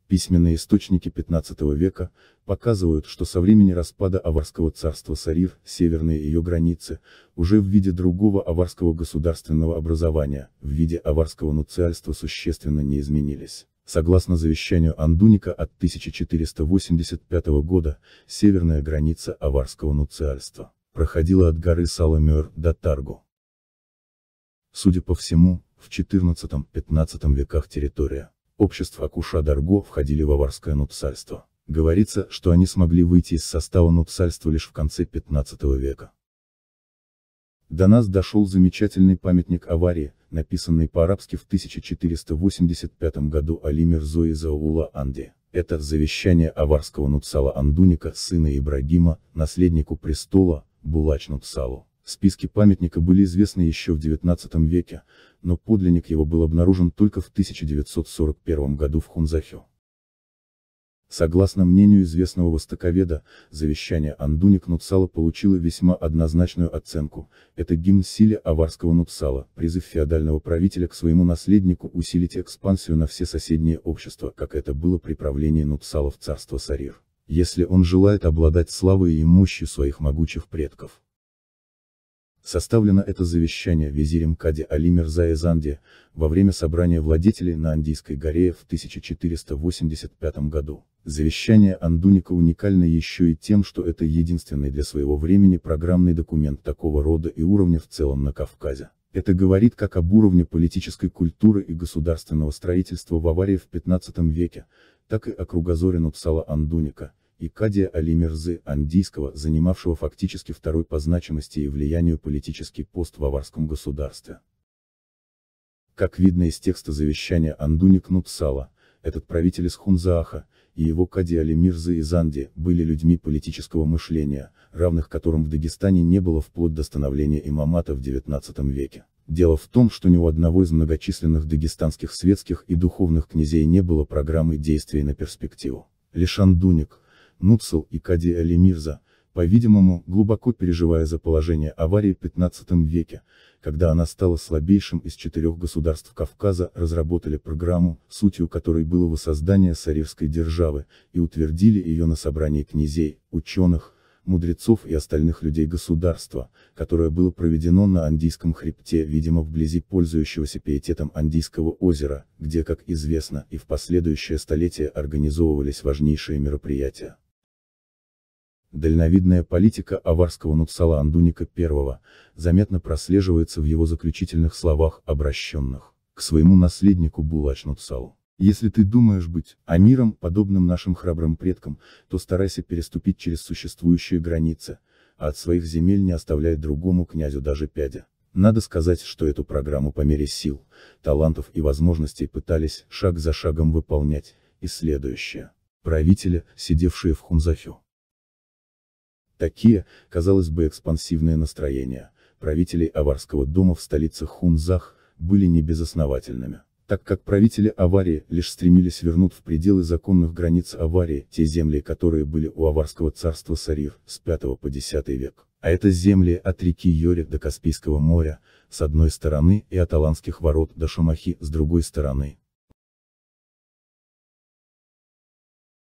Письменные источники XV века показывают, что со времени распада Аварского царства Сарир, северные ее границы, уже в виде другого аварского государственного образования, в виде аварского нуциальства существенно не изменились. Согласно завещанию Андуника от 1485 года, северная граница аварского нуциальства проходила от горы Саламёр до Таргу. Судя по всему, в XIV-XV веках территория общества Акуша-Дарго входили в аварское нуциальство. Говорится, что они смогли выйти из состава нуциальства лишь в конце XV века. До нас дошел замечательный памятник аварии, написанный по-арабски в 1485 году Али Мирзо из аула Анди. Это завещание аварского нуцала Андуника, сына Ибрагима, наследнику престола, Булач-Нуцалу. Списки памятника были известны еще в XIX веке, но подлинник его был обнаружен только в 1941 году в Хунзахе. Согласно мнению известного востоковеда, завещание Андуник Нуцала получило весьма однозначную оценку. Это гимн силе аварского нуцала, призыв феодального правителя к своему наследнику усилить экспансию на все соседние общества, как это было при правлении нуцала в царство Сарир, если он желает обладать славой и мощью своих могучих предков. Составлено это завещание визирем Кади Али Мирза из Анди, во время собрания владетелей на Андийской горе в 1485 году. Завещание Андуника уникально еще и тем, что это единственный для своего времени программный документ такого рода и уровня в целом на Кавказе. Это говорит как об уровне политической культуры и государственного строительства в аварии в XV веке, так и о кругозоре нуцала Андуника и Кадия Али Мирзы Андийского, занимавшего фактически второй по значимости и влиянию политический пост в аварском государстве. Как видно из текста завещания Андуник Нуцала, этот правитель из Хунзааха и его Кади Али Мирзы из Анди были людьми политического мышления, равных которым в Дагестане не было вплоть до становления имамата в XIX веке. Дело в том, что ни у одного из многочисленных дагестанских светских и духовных князей не было программы действий на перспективу. Лишь Андуник, Нуцал и Кади Али Мирза, по-видимому, глубоко переживая за положение аварии в XV веке, когда она стала слабейшим из 4 государств Кавказа, разработали программу, сутью которой было воссоздание сарирской державы, и утвердили ее на собрании князей, ученых, мудрецов и остальных людей государства, которое было проведено на Андийском хребте, видимо вблизи пользующегося пиететом Андийского озера, где, как известно, и в последующее столетие организовывались важнейшие мероприятия. Дальновидная политика аварского нуцала Андуника I заметно прослеживается в его заключительных словах, обращенных к своему наследнику Булач-Нуцалу. Если ты думаешь быть амиром, подобным нашим храбрым предкам, то старайся переступить через существующие границы, а от своих земель не оставляй другому князю даже пяди. Надо сказать, что эту программу по мере сил, талантов и возможностей пытались шаг за шагом выполнять и следующие правители, сидевшие в Хунзахе. Такие, казалось бы, экспансивные настроения правителей аварского дома в столице Хунзах были не безосновательными, так как правители аварии лишь стремились вернуть в пределы законных границ аварии те земли, которые были у аварского царства Сарир с V по X век. А это земли от реки Йори до Каспийского моря, с одной стороны, и от Аланских ворот до Шамахи с другой стороны.